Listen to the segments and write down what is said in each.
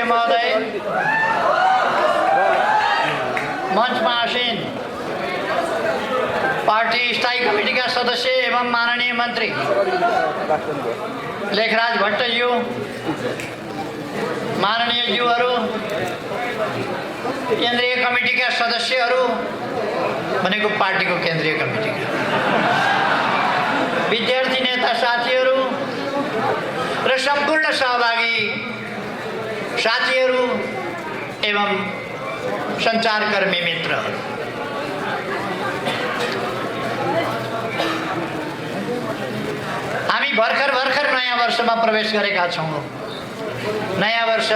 महोदय, मंचमा आसीन पार्टी स्थायी कमेटी का सदस्य एवं माननीय मंत्री लेखराज भट्टज्यू, माननीय ज्यूहरू, केन्द्रीय कमिटी का सदस्यहरू भनेको पार्टीको केन्द्रीय कमिटी, विद्यार्थी नेता साथीहरू र सम्पूर्ण सहभागी साथीहरू एवं सञ्चारकर्मी मित्रहरू, हामी भर्खर नयाँ वर्षमा प्रवेश गरेका छौँ। नयाँ वर्ष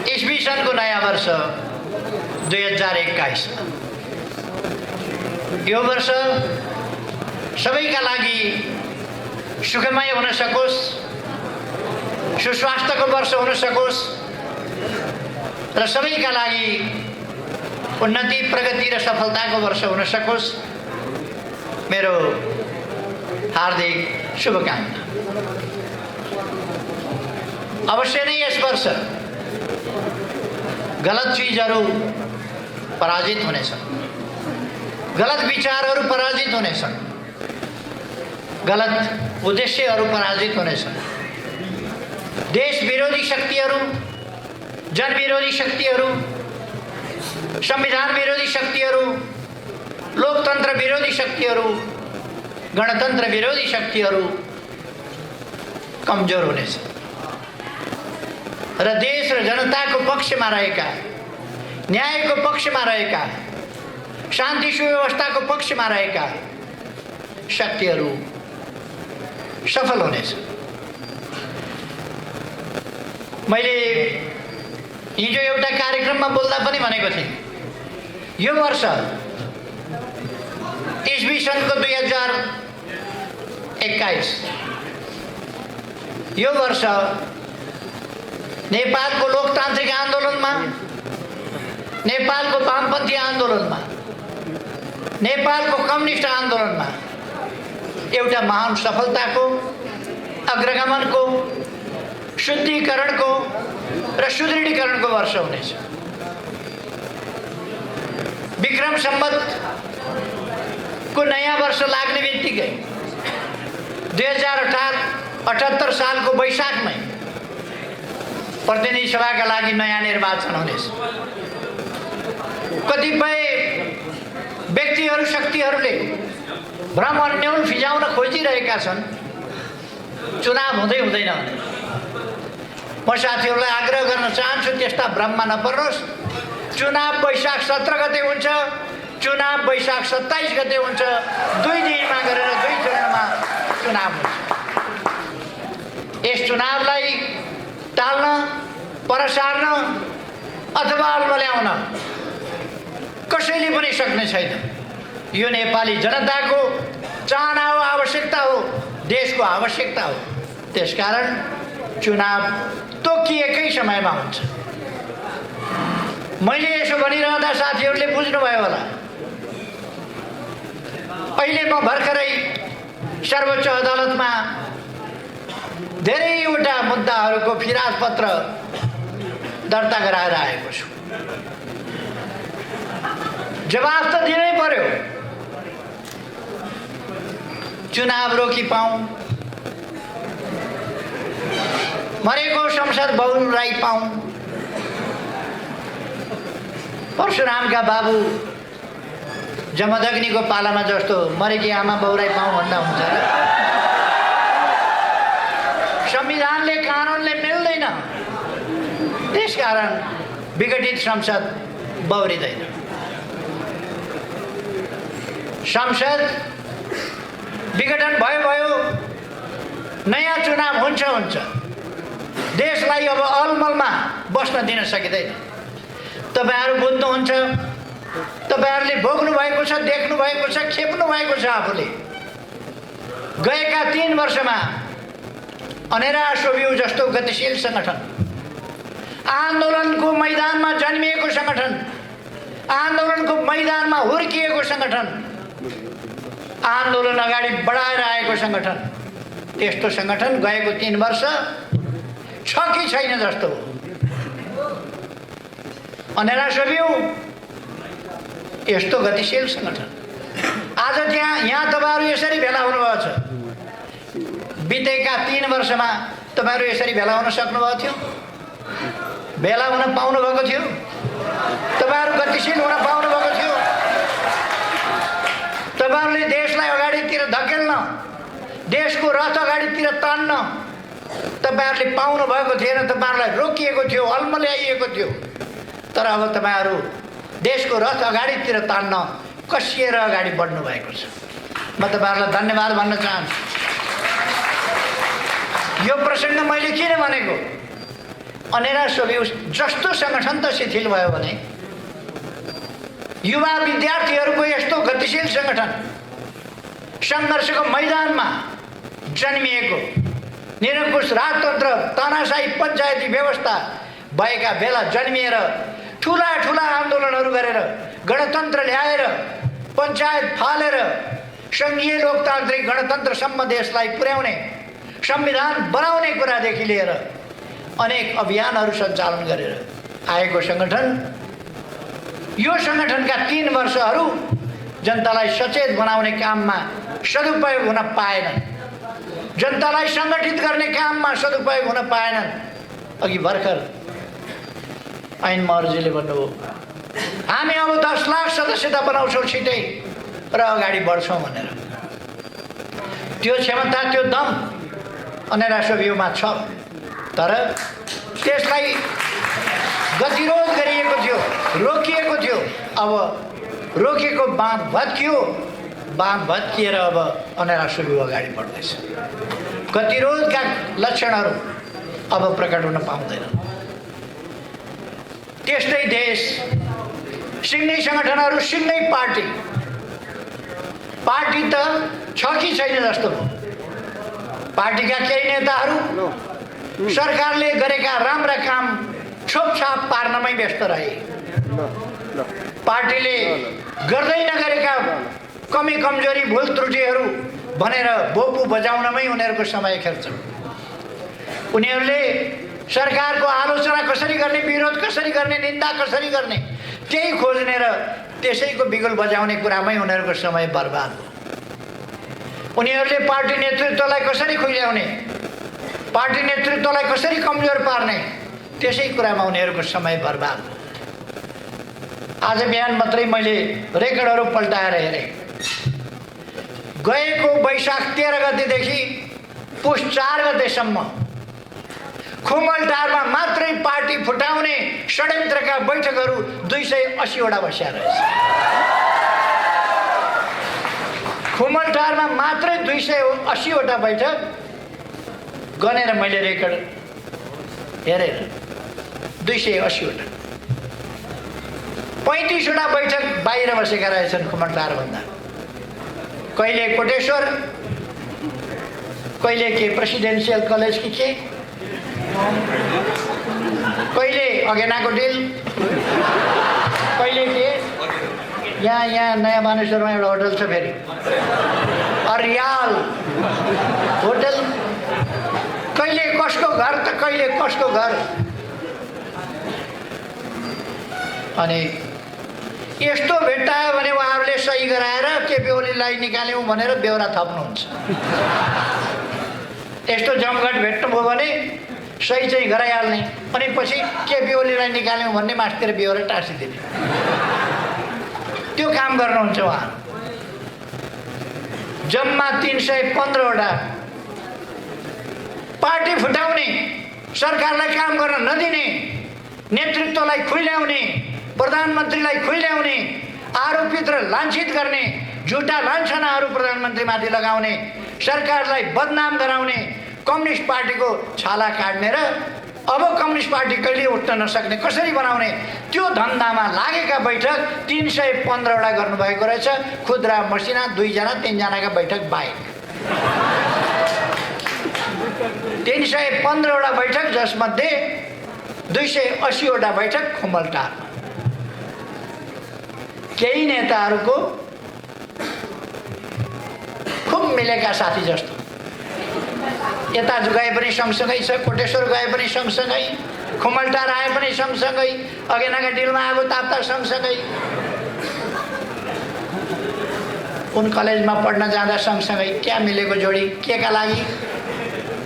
ईस्वी सनको नयाँ वर्ष 2021। यो वर्ष सबैका लागि सुखमय हुन सकोस्, सुस्वास्थ्यको वर्ष हुन सकोस् र सबैका लागि उन्नति, प्रगति र सफलताको वर्ष हुन सकोस्, मेरो हार्दिक शुभकामना। अवश्य नै यस वर्ष गलत चीजहरू पराजित हुनेछन्, गलत विचारहरू पराजित हुनेछन्, गलत उद्देश्यहरू पराजित हुनेछन्। देश विरोधी शक्तिहरू, जनविरोधी शक्तिहरू, संविधान विरोधी शक्तिहरू, लोकतन्त्र विरोधी शक्तिहरू, गणतन्त्र विरोधी शक्तिहरू कमजोर हुनेछन् र देश र जनताको पक्षमा रहेका, न्यायको पक्षमा रहेका, शान्ति सुव्यवस्थाको पक्षमा रहेका शक्तिहरू सफल हुनेछन्। मैले हिजो एउटा कार्यक्रममा बोल्दा पनि भनेको थिएँ, यो वर्ष ईस्वी सनको 2021, यो वर्ष नेपालको लोकतान्त्रिक आन्दोलनमा, नेपालको वामपन्थी आन्दोलनमा, नेपालको कम्युनिस्ट आन्दोलनमा एउटा महान सफलताको, अग्रगमनको, शुद्धिकरणको र सुदृढीकरणको वर्ष हुनेछ। विक्रम सम्वतको नयाँ वर्ष लाग्ने बित्तिकै 2078 सालको वैशाखमै प्रतिनिधि सभाका लागि नयाँ निर्वाचन हुनेछ। कतिपय व्यक्तिहरू, शक्तिहरूले भ्रम अन्योल फिजाउन खोजिरहेका छन् चुनाव हुँदै हुँदैन। म साथीहरूलाई आग्रह गर्न चाहन्छु, त्यस्ता भ्रममा नपर्नुहोस्। चुनाव वैशाख 17 गते हुन्छ, चुनाव वैशाख 27 गते हुन्छ। 2 दिनमा गरेर 2 चरणमा चुनाव हुन्छ। यस चुनावलाई टाल्न, पर सार्न अथवा अल्मल्याउन कसैले पनि सक्ने छैन। यो नेपाली जनताको चाहना हो, आवश्यकता हो, देशको आवश्यकता हो। त्यसकारण चुनाव तोकिएकै समयमा हुन्छ। मैले यसो भनिरहँदा साथीहरूले बुझ्नुभयो होला, अहिले म भर्खरै सर्वोच्च अदालतमा धेरैवटा मुद्दाहरूको फिराद पत्र दर्ता गराएर आएको छु। जवाफ त दिनै पर्यो। चुनाव रोकी पाऊँ, मरेको संसद बहुलाई पाऊँ, परशुरामका बाबु जमदग्नीको पालामा जस्तो मरेकी आमा बहुलाई पाऊँ भन्दा हुन्छ र? संविधानले, कानुनले मिल्दैन। त्यसकारण विघटित संसद बौरिँदैन। संसद विघटन भयो, नयाँ चुनाव हुन्छ। देशलाई अब अलमलमा बस्न दिन सकिँदैन। तपाईहरू बुझ्नुहुन्छ, तपाईहरूले भोग्नु भएको छ, देख्नु भएको छ, खेप्नु भएको छ। आफूले गएका 3 वर्षमा अनेरा सोभियु जस्तो गतिशील सङ्गठन, आन्दोलनको मैदानमा जन्मिएको सङ्गठन, आन्दोलनको मैदानमा हुर्किएको सङ्गठन, आन्दोलन अगाडि बढाएर आएको सङ्गठन, त्यस्तो सङ्गठन गएको 3 वर्ष छ कि छैन जस्तो हो। अनेरा सोभियौ यस्तो गतिशील सङ्गठन आज यहाँ तपाईँहरू यसरी भेला हुनुभएको छ। बितेका 3 वर्षमा तपाईँहरू यसरी भेला हुन सक्नुभएको थियो? भेला हुन पाउनु भएको थियो? तपाईँहरू गतिशील हुन पाउनु भएको थियो? तपाईँहरूले देशलाई अगाडितिर धकेल्न, देशको रथ अगाडितिर तान्न तपाईँहरूले पाउनु भएको थिएन। तपाईँहरूलाई रोकिएको थियो, अल्मल्याइएको थियो। तर अब तपाईँहरू देशको रथ अगाडितिर तान्न कसिएर अगाडि बढ्नु भएको छ। म तपाईँहरूलाई धन्यवाद भन्न चाहन्छु। यो प्रसङ्ग मैले किन भनेको, अनेरा सोभियौ जस्तो सङ्गठन त शिथिल भयो भने युवा विद्यार्थीहरूको यस्तो गतिशील सङ्गठन सङ्घर्षको मैदानमा जन्मिएको निरङ्कुश राजतन्त्र तानाशाही पञ्चायती व्यवस्था भएका बेला जन्मिएर ठुला ठुला आन्दोलनहरू गरेर गणतन्त्र ल्याएर पञ्चायत फालेर सङ्घीय लोकतान्त्रिक गणतन्त्रसम्म देशलाई पुर्याउने संविधान बनाउने कुरादेखि लिएर अनेक अभियानहरू सञ्चालन गरेर आएको सङ्गठन। यो सङ्गठनका 3 वर्षहरू जनतालाई सचेत बनाउने काममा सदुपयोग हुन पाएनन्, जनतालाई सङ्गठित गर्ने काममा सदुपयोग हुन पाएनन्। अघि भर्खर ऐन महर्जीले भन्नुभयो हामी अब 10 लाख सदस्यता बनाउँछौँ छिटै र अगाडि बढ्छौँ भनेर। त्यो क्षमता, त्यो दम अनेरा सोभियौमा छ, तर त्यसलाई गतिरोध गरिएको थियो, रोकिएको थियो। अब रोकेको बाँध भत्कियो, बाँध भत्किएर अब अनेरा सोभियौ अगाडि बढ्दैछ। गतिरोधका लक्षणहरू अब प्रकट हुन पाउँदैन। त्यस्तै देश, सिङ्गै सङ्गठनहरू, सिङ्गै पार्टी त छ कि छैन जस्तो भयो। पार्टीका केही नेताहरू सरकारले गरेका राम्रा काम छोपछाप पार्नमै व्यस्त रहे। पार्टीले गर्दै नगरेका कमी कमजोरी भुल त्रुटिहरू भनेर बोपु बजाउनमै उनीहरूको समय खेल्छन्। उनीहरूले सरकारको आलोचना कसरी गर्ने, विरोध कसरी गर्ने, निन्दा कसरी गर्ने त्यही खोज्ने र त्यसैको बिगुल बजाउने कुरामै उनीहरूको समय बर्बाद हो। उनीहरूले पार्टी नेतृत्वलाई कसरी खुल्याउने, पार्टी नेतृत्वलाई कसरी कमजोर पार्ने त्यसै कुरामा उनीहरूको समय बर्बाद हो। आज बिहान मात्रै मैले रेकर्डहरू पल्टाएर हेरेँ। गएको वैशाख 13 गतेदेखि पुष 4 गतेसम्म खुमलटारमा मात्रै पार्टी फुटाउने षड्यन्त्रका बैठकहरू 280 वटा बस्या रहेछ। खुमलटारमा मात्रै 280 वटा बैठक गनेर मैले रेकर्ड हेरेर 280 वटा। 35 वटा बैठक बाहिर बसेका रहेछन् खुमलटारभन्दा। कहिले कोटेश्वर, कहिले के प्रेसिडेन्सियल कलेज कि के, कहिले अगेनाको डिल, कहिले के यहाँ नयाँ मानेश्वरमा एउटा होटल छ फेरि अरियाल होटल, कहिले कसको घर त कहिले कसको घर। अनि यस्तो भेट्टायो भने उहाँहरूले सही गराएर केपी ओलीलाई निकाल्यौँ भनेर बेहोरा थप्नुहुन्छ। यस्तो जमघट भेट्नुभयो भने सही चाहिँ गराइहाल्ने, अनि पछि केपी ओलीलाई निकाल्यौँ भन्ने मास्तिर बेहोरा टाँसिदिने, त्यो काम गर्नुहुन्छ उहाँ। जम्मा 315 वटा पार्टी फुटाउने, सरकारलाई काम गर्न नदिने, नेतृत्वलाई खुइल्याउने, प्रधानमन्त्रीलाई खुइल्याउने, आरोपित र लाञ्छित गर्ने, झुटा लाञ्छनाहरू प्रधानमन्त्रीमाथि लगाउने, सरकारलाई बदनाम गराउने, कम्युनिस्ट पार्टीको छाला काट्ने र अब कम्युनिस्ट पार्टी कहिले उठ्न नसक्ने कसरी बनाउने त्यो धन्दामा लागेका बैठक 315 वटा गर्नुभएको रहेछ। खुद्रा मसिना 2 जना 3 जनाका बैठक बाहेक 315 वटा बैठक, जसमध्ये 280 वटा बैठक खुमलटारमा। केही नेताहरूको खुब मिलेका साथी जस्तो यता गए पनि सँगसँगै छ, कोटेश्वर गए पनि सँगसँगै, खुमलटार आए पनि सँगसँगै, अगेनाका डिलमा आगो ताप्दा सँगसँगै, उन कलेजमा पढ्न जाँदा सँगसँगै। क्या मिलेको जोडी, के का लागि?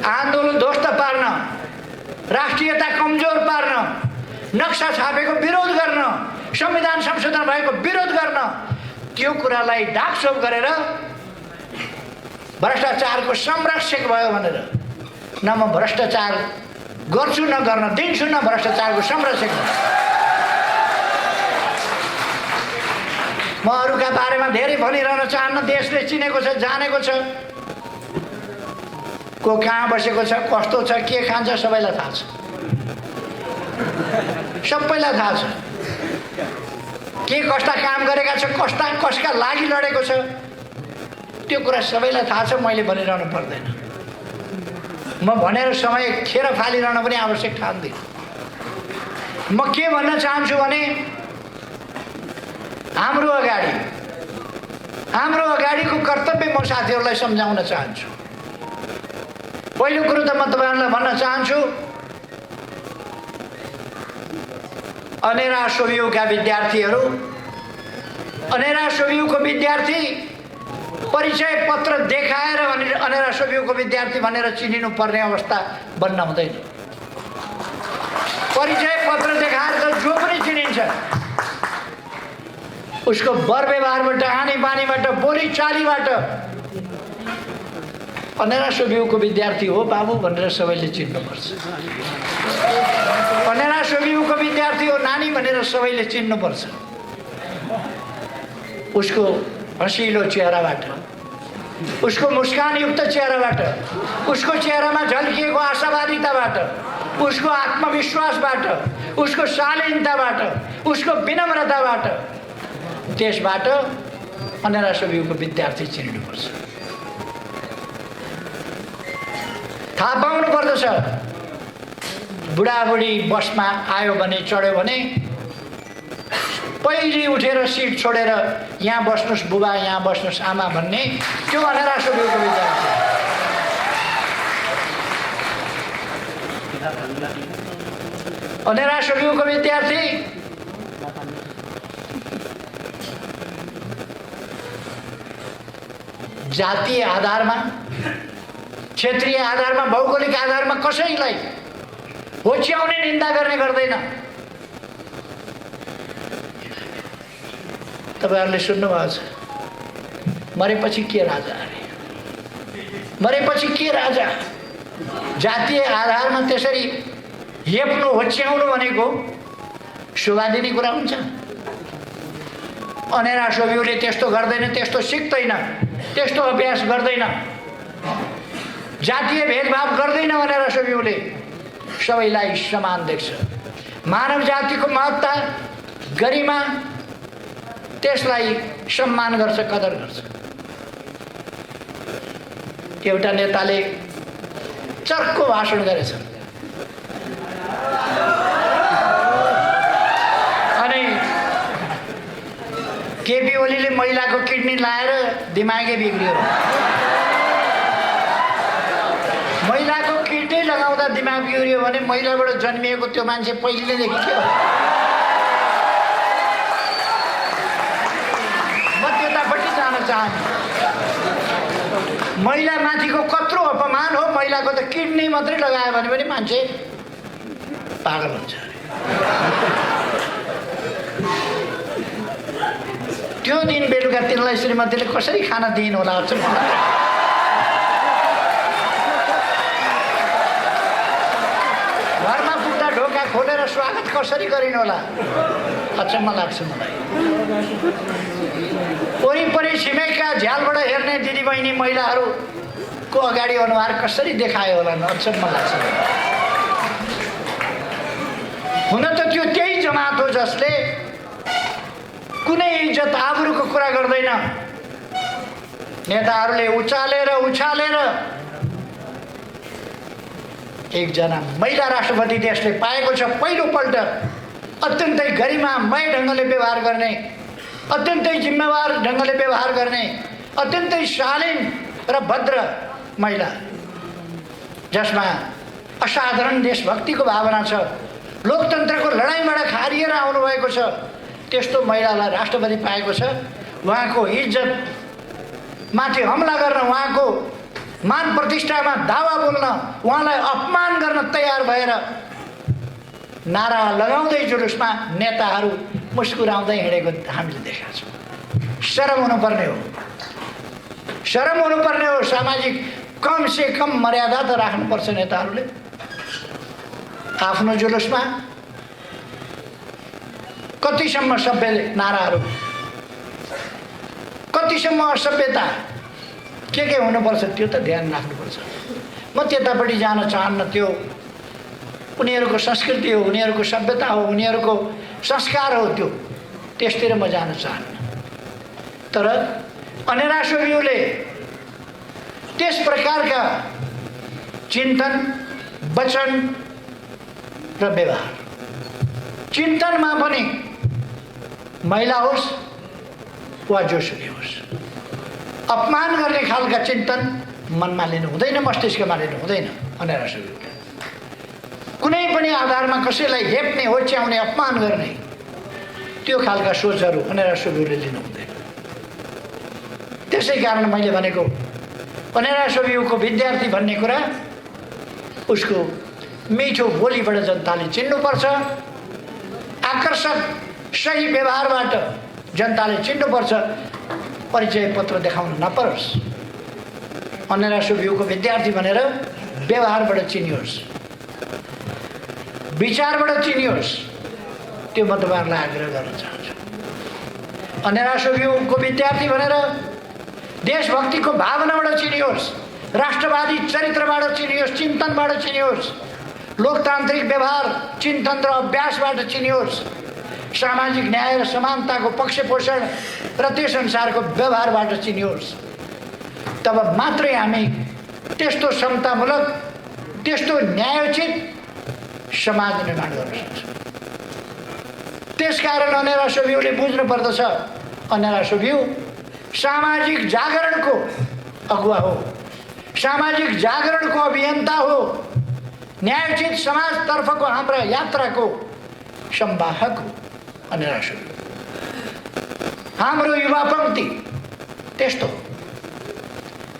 आन्दोलन ध्वस्त पार्न, राष्ट्रियता कमजोर पार्न, नक्सा छापेको विरोध गर्न, संविधान संशोधन भएको विरोध गर्न, त्यो कुरालाई ढाकछोप गरेर भ्रष्टाचारको संरक्षक भयो भनेर न म भ्रष्टाचार गर्छु न गर्न दिन्छु, न भ्रष्टाचारको संरक्षक। म अरूका बारेमा धेरै भनिरहन चाहन्न। देशले चिनेको छ, जानेको छ, को कहाँ बसेको छ, कस्तो छ, के खान्छ, सबैलाई थाहा छ। सबैलाई थाहा छ के कस्ता काम गरेका छ, कसका लागि लडेको छ, त्यो कुरा सबैलाई थाहा छ। मैले भनिरहनु पर्दैन। म भनेर समय खेर फालिरहन पनि आवश्यक ठान्दिनँ। म के भन्न चाहन्छु भने हाम्रो अगाडिको कर्तव्य म साथीहरूलाई सम्झाउन चाहन्छु। पहिलो कुरो त म तपाईँहरूलाई भन्न चाहन्छु, अनेरा सोभियूका विद्यार्थीहरू, अनेरा सोभियूको विद्यार्थी परिचय पत्र देखाएर अनेरा सोभियूको विद्यार्थी भनेर चिनिनु पर्ने अवस्था बन्न हुँदैन। परिचय पत्र देखाएर त जो पनि चिनिन्छ। उसको वर व्यवहारबाट, आनी बानीबाट, बोली चालीबाट अनेरा सोभियूको विद्यार्थी हो बाबु भनेर सबैले चिन्नुपर्छ। अनेरा सोभियूको विद्यार्थी हो नानी भनेर सबैले चिन्नुपर्छ। उसको हँसिलो चेहराबाट, उसको मुस्कानयुक्त चेहराबाट, उसको चेहरामा झल्किएको आशावादिताबाट, उसको आत्मविश्वासबाट, उसको शालीनताबाट, उसको विनम्रताबाट, त्यसबाट अनेरा सोभियूको विद्यार्थी चिन्नुपर्छ। थाहा पाउनु पर्दछ। बुढाबुढी बसमा आयो भने, चढ्यो भने पहिले उठेर सिट छोडेर यहाँ बस्नुहोस् बुबा, यहाँ बस्नुहोस् आमा भन्ने, त्यो अनेरा सोभियूको विद्यार्थी। अनेरा सोभियूको विद्यार्थी जातीय आधारमा, क्षेत्रीय आधारमा, भौगोलिक आधारमा कसैलाई होच्याउने निन्दा गर्ने गर्दैन। तपाईहरुले सुन्नुभएको छ, मरेपछि के राजा अरे, मरेपछि के राजा। जातीय आधारमा त्यसरी हेप्नु, होच्याउनु भनेको शोभा दिने कुरा हुन्छ। अनेरा सोभियूले त्यस्तो गर्दैन, त्यस्तो सिक्दैन, त्यस्तो अभ्यास गर्दैन, जातीय भेदभाव गर्दैन। अनेरा सोभियूले सबैलाई समान देख्छ। मानव जातिको महत्ता, गरिमा, त्यसलाई सम्मान गर्छ, कदर गर्छ। एउटा नेताले चर्को भाषण गरेछ अनि केपी ओलीले महिलाको किडनी लाएर दिमागै बिग्रियो। महिलाको किडनी लगाउँदा दिमाग बिग्रियो भने महिलाबाट जन्मिएको त्यो मान्छे पहिलेदेखि के हो? म त्यतापट्टि जान चाहन्छु। महिला माथिको कत्रो अपमान हो। महिलाको त किडनी मात्रै लगायो भने पनि मान्छे पागल हुन्छ। त्यो दिन बेलुका तिनलाई श्रीमतीले कसरी खाना दिइन् होला? घरमा पुग्दा ढोका खोलेर स्वागत कसरी गरिन् होला? अचम्म लाग्छ मलाई। वरिपरि छिमेकका झ्यालबाट हेर्ने दिदीबहिनी महिलाहरूको अगाडि अनुहार कसरी देखायो होला? अचम्म लाग्छ। हुन त त्यो त्यही जमात हो जसले कुनै इज्जत आबरुको कुरा गर्दैन। नेताहरूले उचालेर एकजना महिला राष्ट्रपति देशले पाएको छ। पहिलोपल्ट अत्यन्तै गरिमामय ढङ्गले व्यवहार गर्ने, अत्यन्तै जिम्मेवार ढङ्गले व्यवहार गर्ने, अत्यन्तै शालीन र भद्र महिला जसमा असाधारण देशभक्तिको भावना छ, लोकतन्त्रको लडाइँबाट खारिएर आउनुभएको छ, त्यस्तो महिलालाई राष्ट्रपति पाएको छ। उहाँको इज्जत माथि हमला गर्न, उहाँको मान प्रतिष्ठामा दावा बोल्न, उहाँलाई अपमान गर्न तयार भएर नारा लगाउँदै जुलुसमा नेताहरू मुस्कुराउँदै हिँडेको हामीले देखेका छौँ। शरम हुनुपर्ने हो, शरम हुनुपर्ने हो। सामाजिक कम से कम मर्यादा त राख्नुपर्छ नेताहरूले। आफ्नो जुलुसमा कतिसम्म सभ्य नाराहरू, कतिसम्म असभ्यता के हुनुपर्छ त्यो त ध्यान राख्नुपर्छ। म त्यतापट्टि जान चाहन्न। त्यो उनीहरूको संस्कृति हो, उनीहरूको सभ्यता हो, उनीहरूको संस्कार हो, त्यो त्यसतिर म जान चाहन्न। तर अनेरासोभिउले त्यस प्रकारका चिन्तन, वचन र व्यवहार, चिन्तनमा पनि महिला होस् वा जोसुकै होस्, अपमान गर्ने खालका चिन्तन मनमा लिनु हुँदैन, मस्तिष्कमा लिनु हुँदैन। अनेरासोभिउले कुनै पनि आधारमा कसैलाई हेप्ने, होच्याउने, अपमान गर्ने त्यो खालका सोचहरू अनेरासोभिउले लिनु हुँदैन। त्यसै कारण मैले भनेको अनेरासोभिउको विद्यार्थी भन्ने कुरा उसको मिठो बोलीबाट जनताले चिन्नुपर्छ, आकर्षक सही व्यवहारबाट जनताले चिन्नुपर्छ, परिचय पत्र देखाउन नपरोस्। अनेरासोभिउको विद्यार्थी भनेर व्यवहारबाट चिनियोस्, विचारबाट चिनियोस्, त्यो म तपाईँहरूलाई आग्रह गर्न चाहन्छु। अनेरासोभिउको विद्यार्थी भनेर देशभक्तिको भावनाबाट चिनियोस्, राष्ट्रवादी चरित्रबाट चिनियोस्, चिन्तनबाट चिनियोस्, लोकतान्त्रिक व्यवहार, चिन्तन र अभ्यासबाट चिनियोस्, सामाजिक न्याय र समानताको पक्षपोषण र त्यस अनुसारको व्यवहारबाट चिनियोस्। तब मात्रै हामी त्यस्तो समतामूलक, त्यस्तो न्यायोचित समाज निर्माण गर्न सक्छौँ। त्यसकारण अनेरासोभिउले बुझ्नु पर्दछ, अनेरासोभिउ सामाजिक जागरणको अगुवा हो, सामाजिक जागरणको अभियन्ता हो, न्यायोचित समाजतर्फको हाम्रा यात्राको संवाहक हो अनेरासोभिउ। हाम्रो युवा पङ्क्ति त्यस्तो।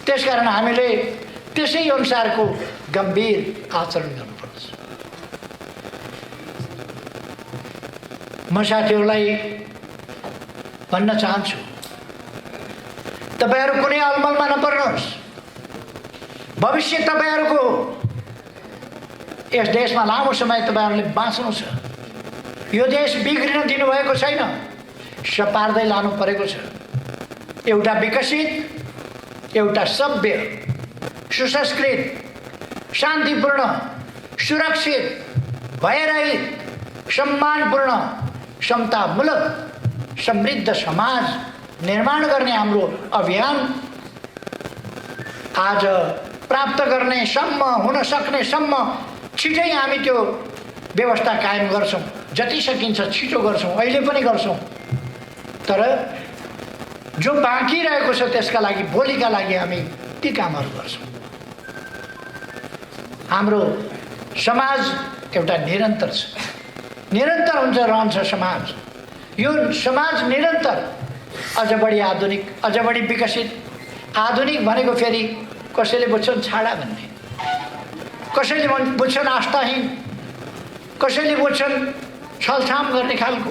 त्यसकारण हामीले त्यसै अनुसारको गम्भीर आचरण गर्नुपर्छ। म साथीहरूलाई भन्न चाहन्छु, तपाईहरू कुनै अलमलमा नपर्नुहोस्। भविष्य तपाईहरूको हो। यस देशमा लामो समय तपाईहरूले बाँच्नु छ। यो देश बिग्रिन दिनुभएको छैन, सपार्दै लानु परेको छ। एउटा विकसित, एउटा सभ्य, सुसंस्कृत, शान्तिपूर्ण, सुरक्षित, भयरहित, सम्मानपूर्ण, समतामूलक, समृद्ध समाज निर्माण गर्ने हाम्रो अभियान आज प्राप्त गर्ने सम्म, हुन सक्ने सम्म छिटै हामी त्यो व्यवस्था कायम गर्छौँ। जति सकिन्छ छिटो गर्छौँ, अहिले पनि गर्छौँ। तर जो बाँकी रहेको छ त्यसका लागि, भोलिका लागि हामी ती कामहरू गर्छौँ। हाम्रो समाज एउटा निरन्तर छ, निरन्तर हुन्छ, रहन्छ समाज। यो समाज निरन्तर अझ बढी आधुनिक, अझ बढी विकसित। आधुनिक भनेको फेरि कसैले बुझ्छन् छाडा भन्ने, कसैले बुझ्छन् आस्थाहीन, कसैले बुझ्छन् छलछाम गर्ने खालको,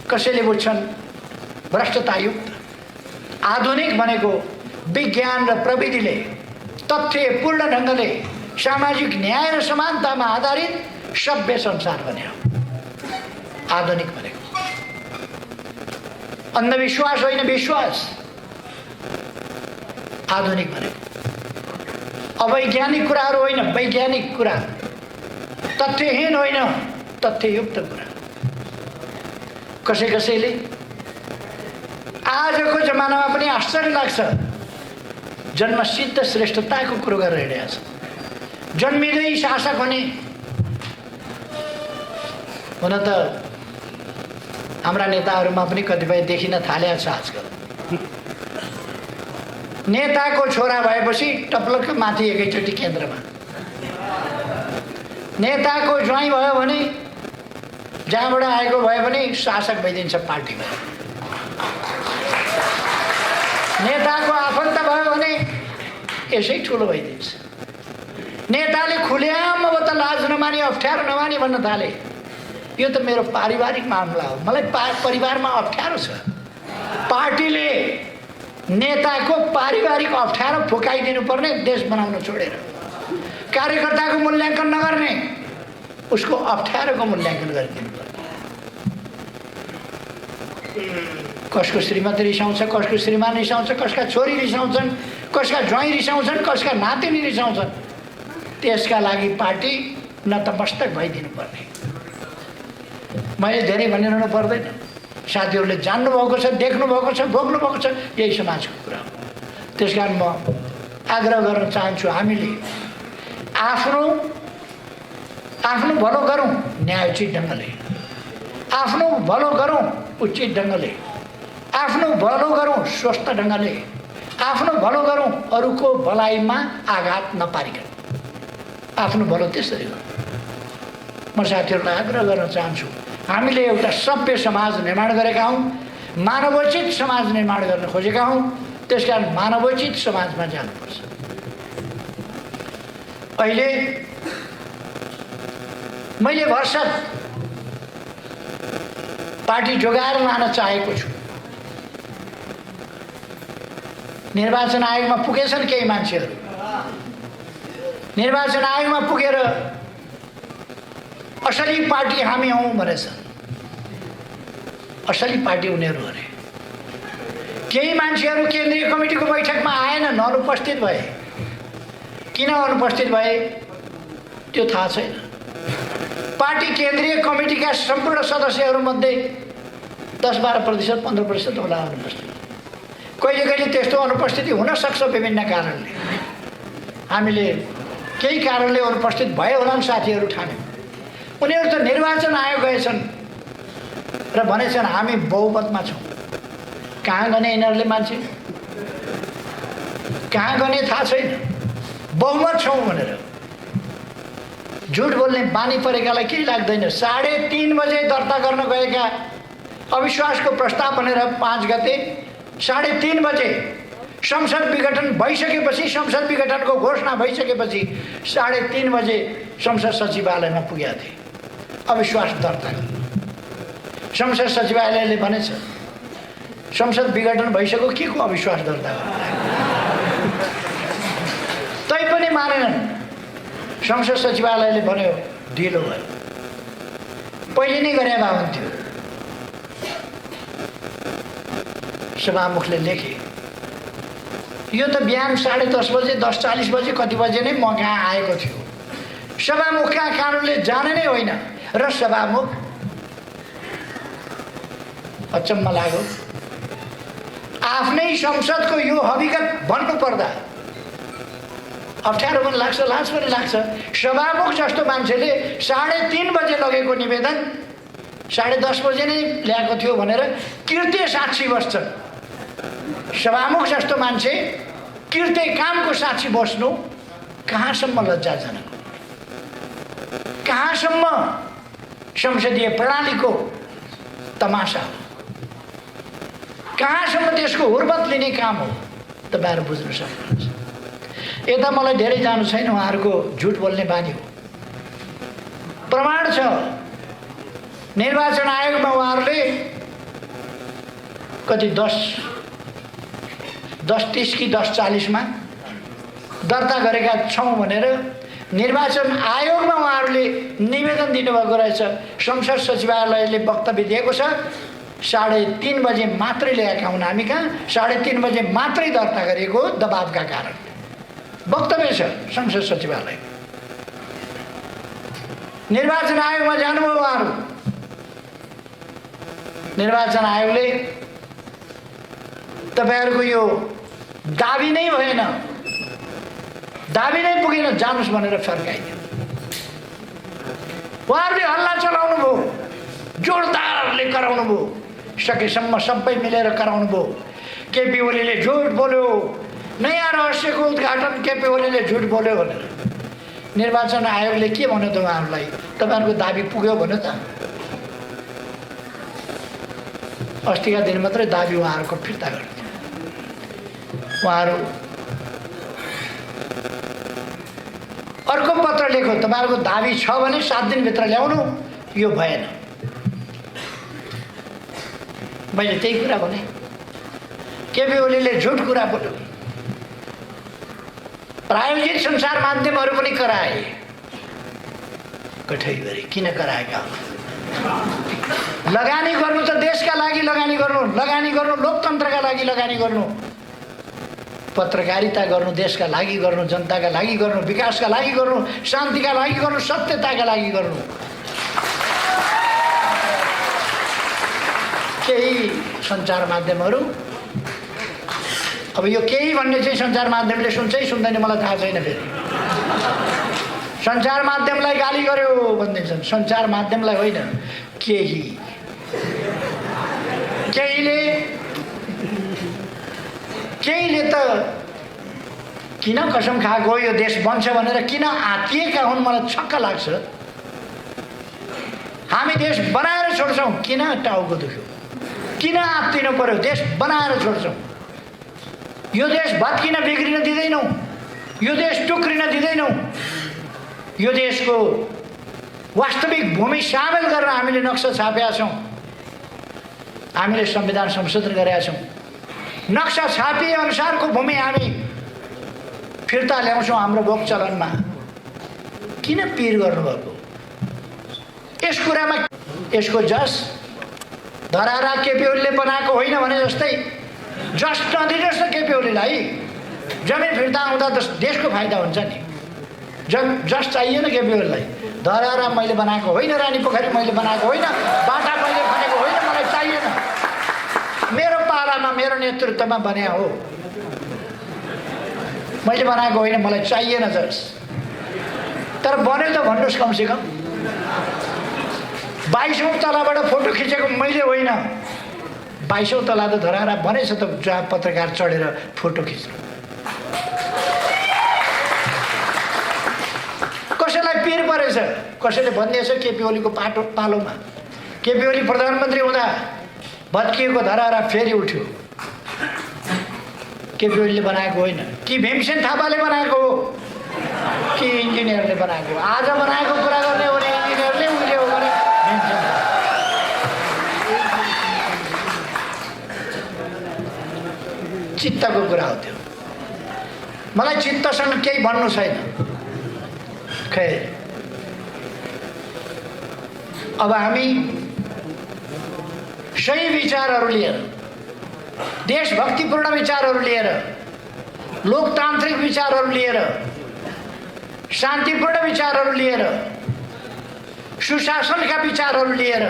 कसैले बुझ्छन् भ्रष्टतायुक्त। आधुनिक भनेको विज्ञान र प्रविधिले तथ्यपूर्ण ढङ्गले सामाजिक न्याय र समानतामा आधारित सभ्य संसार बन्यो आधुनिक भनेको। अन्धविश्वास होइन, विश्वास आधुनिक भनेको। अवैज्ञानिक कुराहरू होइन, वैज्ञानिक कुरा। तथ्यहीन होइन, तथ्ययुक्त कुरा। कसैले आजको जमानामा पनि आश्चर्य लाग्छ, जन्मसिद्ध श्रेष्ठताको कुरो गरेर हिँडेका छ। जन्मिँदै शासक हुने। हुन त हाम्रा नेताहरूमा पनि कतिपय देखिन थालेको छ आजकल। नेताको छोरा भएपछि टप्लक्क माथि एकैचोटि केन्द्रमा। नेताको ज्वाइँ भयो भने जहाँबाट आएको भयो भने शासक भइदिन्छ पार्टीमा। नेताको आफन्त भयो भने यसै ठुलो भइदिन्छ। नेताले खुलेआम अब त लाज नमानी अप्ठ्यारो नमानी भन्न थाले, यो त मेरो पारिवारिक मामला हो, मलाई परिवारमा अप्ठ्यारो छ। पार्टीले नेताको पारिवारिक अप्ठ्यारो फुकाइदिनु पर्ने, देश बनाउन छोडेर कार्यकर्ताको मूल्याङ्कन नगर्ने, उसको अप्ठ्यारोको मूल्याङ्कन गरिदिनु पर्ने। कसको श्रीमती रिसाउँछ, कसको श्रीमान रिसाउँछ, कसका छोरी रिसाउँछन्, कसका ज्वाइँ रिसाउँछन्, कसका नातिनी रिसाउँछन्, त्यसका लागि पार्टी नतमस्तक भइदिनु पर्ने। मैले धेरै भनिरहनु पर्दैन, साथीहरूले जान्नुभएको छ, देख्नुभएको छ, भोग्नुभएको छ, यही समाजको कुरा हो। त्यस कारण म आग्रह गर्न चाहन्छु, हामीले आफ्नो भलो गरौँ न्यायोचित ढङ्गले, आफ्नो भलो गरौँ उचित ढङ्गले, आफ्नो भलो गरौँ स्वस्थ ढङ्गले, आफ्नो भलो गरौँ अरूको भलाइमा आघात नपारिकन, आफ्नो भलो त्यसरी गरौँ। म साथीहरूलाई आग्रह गर्न चाहन्छु, हामीले एउटा सभ्य समाज निर्माण गरेका हौँ, मानवोचित समाज निर्माण गर्न खोजेका हौँ, त्यसकारण मानवोचित समाजमा जानुपर्छ। अहिले मैले भरसक पार्टी जोगाएर लान चाहेको छु। निर्वाचन आयोगमा पुगेछन् केही मान्छेहरू, निर्वाचन आयोगमा पुगेर असली पार्टी हामी हौँ भनेछन्। असली पार्टी उनीहरू अरे। केही मान्छेहरू केन्द्रीय कमिटीको बैठकमा आएनन्, अनुपस्थित भए। किन अनुपस्थित भए त्यो थाहा छैन। पार्टी केन्द्रीय कमिटीका सम्पूर्ण सदस्यहरूमध्ये 10-12%, 15% होला अनुपस्थित। कहिले कहिले त्यस्तो अनुपस्थिति हुन सक्छ विभिन्न कारणले। हामीले केही कारणले अनुपस्थित भए होलान् साथीहरू ठान्यौँ। उनीहरू त निर्वाचन आयोग गएछन् र भनेछन् हामी बहुमतमा छौँ। कहाँ गने यिनीहरूले मान्छे, कहाँ गने थाहा छैन, बहुमत छौँ भनेर। झुट बोल्ने बानी परेकालाई केही लाग्दैन। 3:30 बजे दर्ता गर्न गएका अविश्वासको प्रस्ताव भनेर 5 गते 3:30 बजे संसद विघटन भइसकेपछि, संसद विघटनको घोषणा भइसकेपछि 3:30 बजे संसद सचिवालयमा पुगेका थिए अविश्वास दर्ता गर्न। संसद सचिवालयले भनेछ संसद विघटन भइसक्यो, के को अविश्वास दर्ता गर्न, तैपनि मानेनन्। संसद सचिवालयले भन्यो ढिलो भयो, पहिले नै गरे भए हुन्थ्यो। सभामुखले लेखे, यो त बिहान 10:30 बजे 10:40 बजे कति बजे नै म कहाँ आएको थियो। सभामुखका कारणले जाने नै होइन। र सभामुख अचम्म लाग्यो, आफ्नै संसदको यो हकीकत भन्नु पर्दा अप्ठ्यारो पनि लाग्छ, लाज पनि लाग्छ। सभामुख जस्तो मान्छेले 3:30 बजे लगेको निवेदन 10:30 बजे नै ल्याएको थियो भनेर कृत्य साक्षी बस्छन्। सभामुख जस्तो मान्छे कृत्य कामको साक्षी बस्नु कहाँसम्म लज्जाजनक, कहाँसम्म संसदीय प्रणालीको तमासा हो, कहाँसम्म त्यसको हुर्बत लिने काम हो, तपाईँहरू बुझ्न सक्नुहुन्छ। यता मलाई धेरै जानु छैन, उहाँहरूको झुट बोल्ने बानी हो। प्रमाण छ, निर्वाचन आयोगमा उहाँहरूले कति 10:30 कि 10:40 दर्ता गरेका छौँ भनेर निर्वाचन आयोगमा उहाँहरूले निवेदन दिनुभएको रहेछ। संसद सचिवालयले वक्तव्य दिएको छ 3:30 बजे मात्रै ल्याएका हुन् हामी कहाँ, 3:30 बजे मात्रै दर्ता गरेको दबावका कारण वक्तव्य छ संसद सचिवालय। निर्वाचन आयोगमा जानुभयो उहाँहरू। निर्वाचन आयोगले तपाईँहरूको यो दाबी नै भएन, दाबी नै पुगेन, जानुस् भनेर फर्काइदियो। उहाँहरूले हल्ला चलाउनु भयो, जोरदारले कराउनु भयो, सकेसम्म सबै मिलेर कराउनु भयो। केपी ओलीले झुट बोल्यो, नयाँ रहस्यको उद्घाटन केपी ओलीले झुट बोल्यो भनेर। निर्वाचन आयोगले के भन्यो त उहाँहरूलाई? तपाईँहरूको दाबी पुग्यो भन्यो त? अस्तिका दिन मात्रै दाबी उहाँहरूको फिर्ता गरिदियो। उहाँहरू अर्को पत्र लेख्यो, तपाईँहरूको दाबी छ भने 7 दिनभित्र ल्याउनु, यो भएन। मैले त्यही कुरा भने। केपी ओलीले झुट कुरा बोल्यो। प्रायोजित सञ्चार माध्यमहरू पनि कराए। कठै गरी किन कराएका? लगानी गर्नु त देशका लागि लगानी गर्नु, लोकतन्त्रका लागि लगानी गर्नु, पत्रकारिता गर्नु, देशका लागि गर्नु, जनताका लागि गर्नु, विकासका लागि गर्नु, शान्तिका लागि गर्नु, सत्यताका लागि गर्नु। केही सञ्चार माध्यमहरू, अब यो केही भन्ने चाहिँ सञ्चार माध्यमले सुन्छ कि सुन्दैन मलाई थाहा छैन। फेरि सञ्चार माध्यमलाई गाली गर्यो भनिदिन्छन्। सञ्चार माध्यमलाई होइन, केहीले त किन कसम खाएको यो देश बन्छ भनेर किन आत्तिएका हुन् मलाई छक्क लाग्छ। हामी देश बनाएर छोड्छौँ, किन टाउको दुख्यो? किन आत्तिनु पर्यो? देश बनाएर छोड्छौँ। यो देश भत्किन बिग्रिन दिँदैनौँ, यो देश टुक्रिन दिँदैनौँ। यो देशको वास्तविक भूमि सामेल गरेर हामीले नक्सा छापेका छौँ, हामीले संविधान संशोधन गरेका छौँ। नक्सा छापिए अनुसारको भूमि हामी फिर्ता ल्याउँछौँ हाम्रो भोग चलनमा। किन पिर गर्नुभएको? यस कुरामा यसको जस धरारा केपी ओलीले बनाएको होइन भने जस्तै जस नदिनुहोस् न केपी ओलीलाई। जमिन फिर्ता आउँदा त देशको फाइदा हुन्छ नि। जस चाहिएन केपी ओलीलाई। धरारा मैले बनाएको होइन, रानी पोखरी मैले बनाएको होइन, बाटा मैले भनेको होइन, मलाई चाहिएन। मेरो पालामा मेरो नेतृत्वमा बने हो, मैले बनाएको होइन, मलाई चाहिएन जस। तर बन्यो त भन्नुहोस् कमसेकम। 22औं तलाबाट फोटो खिचेको मैले होइन, 22औं तला त धरारा बनेछ त, जहाँ पत्रकार चढेर फोटो खिच्नु। कसैलाई पिर परेछ? कसैले भनिदिएछ केपी ओलीको पालोमा। केपी ओली प्रधानमन्त्री हुँदा भत्किएको धरारा फेरि उठ्यो। केपी ओलीले बनाएको होइन कि भीमसेन थापाले बनाएको हो कि इन्जिनियरले बनाएको? आज बनाएको कुरा गर्ने हो भने इन्जिनियरले, उहिले हो भने भीमसेन थापा। चित्तको कुरा हो त्यो। मलाई चित्तसँग केही भन्नु छैन। खैर, अब हामी सही विचारहरू लिएर, देशभक्तिपूर्ण विचारहरू लिएर, लोकतान्त्रिक विचारहरू लिएर, शान्तिपूर्ण विचारहरू लिएर, सुशासनका विचारहरू लिएर,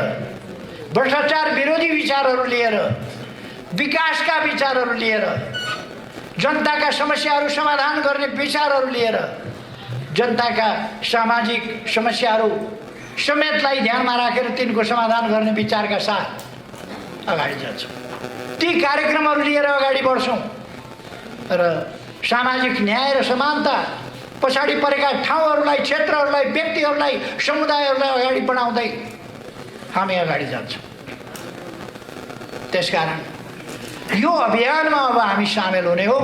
भ्रष्टाचार विरोधी विचारहरू लिएर, विकासका विचारहरू लिएर, जनताका समस्याहरू समाधान गर्ने विचारहरू लिएर, जनताका सामाजिक समस्याहरू समेतलाई ध्यानमा राखेर तिनको समाधान गर्ने विचारका साथ अगाडि जान्छौँ। ती कार्यक्रमहरू लिएर अगाडि बढ्छौँ र सामाजिक न्याय र समानता, पछाडि परेका ठाउँहरूलाई, क्षेत्रहरूलाई, व्यक्तिहरूलाई, समुदायहरूलाई अगाडि बढाउँदै हामी अगाडि जान्छौँ। त्यसकारण यो अभियानमा अब हामी सामेल हुने हो।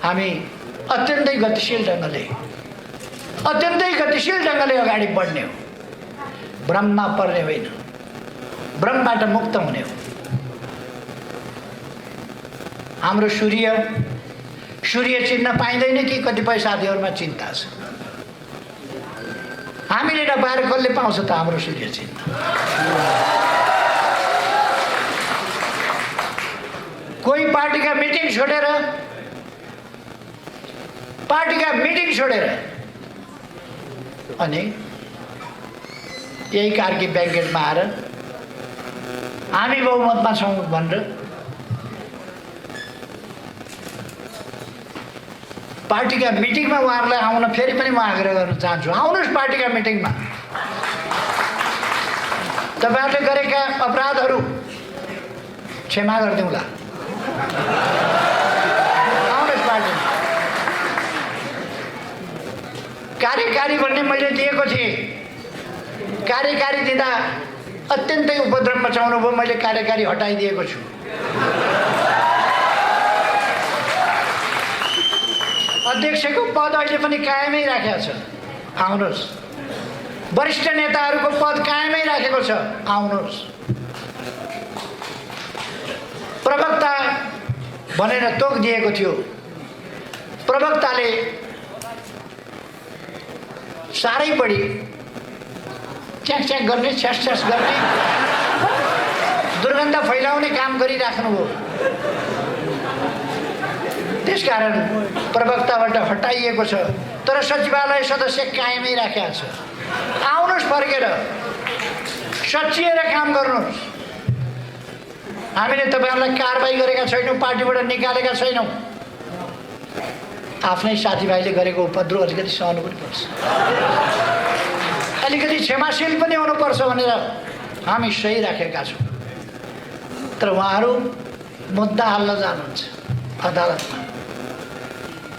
हामी अत्यन्तै गतिशील ढङ्गले अगाडि बढ्ने हो। भ्रममा पर्ने होइन, भ्रमबाट मुक्त हुने हो। हाम्रो सूर्य चिन्न पाइँदैन कि कतिपय साथीहरूमा चिन्ता छ। हामीले नपाएर कसले पाउँछ त हाम्रो सूर्य चिन्ह? कोही पार्टीका मिटिङ छोडेर अनि यही कार्की ब्याङ्केटमा आएर हामी बहुमतमा छौँ भनेर पार्टीका मिटिङमा उहाँहरूलाई आउन फेरि पनि म आग्रह गर्न चाहन्छु। आउनुहोस् पार्टीका मिटिङमा। तपाईँहरूले गरेका अपराधहरू क्षमा गरिदिउँला। आउनुहोस् पार्टीमा। कार्यकारी भन्ने मैले दिएको थिएँ। कार्यकारी दिँदा अत्यन्तै उपद्रव मचाउनु भयो, मैले कार्यकारी हटाइदिएको छु। अध्यक्षको पद अहिले पनि कायमै राखेको छ, आउनुहोस्। वरिष्ठ नेताहरूको पद कायमै राखेको छ, आउनुहोस्। प्रवक्ता भनेर तोक दिएको थियो, प्रवक्ताले साह्रै बढी च्याक गर्ने, छ्यास गर्ने, दुर्गन्ध फैलाउने काम गरिराख्नुभयो। त्यसकारण प्रवक्ताबाट हटाइएको छ, तर सचिवालय सदस्य कायमै राखेको छ। आउनुहोस्, फर्केर सचिएर काम गर्नुहोस्। हामीले तपाईँहरूलाई कारबाही गरेका छैनौँ, पार्टीबाट निकालेका छैनौँ। आफ्नै साथीभाइले गरेको उपद्रव अलिकति सहनु पनि पर्छ, अलिकति क्षमाशील पनि हुनुपर्छ भनेर हामी सही राखेका छौँ। तर उहाँहरू मुद्दा हाल्न जानुहुन्छ अदालतमा,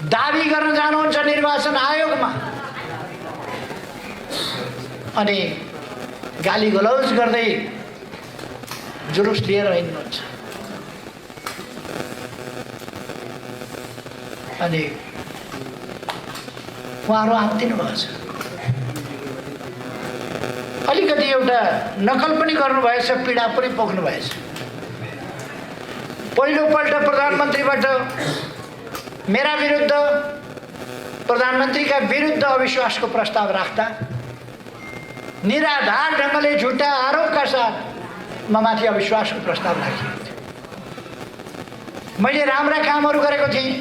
दाबी गर्न जानुहुन्छ निर्वाचन आयोगमा, अनि गाली गलौज गर्दै जुलुस लिएर हिँड्नुहुन्छ। अनि उहाँहरू आत्तिनु भएको छ। अलिकति एउटा नकल पनि गर्नुभएछ, पीडा पनि पोख्नु भएछ। पहिलोपल्ट प्रधानमन्त्रीबाट मेरा विरुद्ध, प्रधानमन्त्रीका विरुद्ध अविश्वासको प्रस्ताव राख्दा निराधार ढङ्गले झुटा आरोपका साथ म माथि अविश्वासको प्रस्ताव राखिएको थियो। मैले राम्रा कामहरू गरेको थिएँ,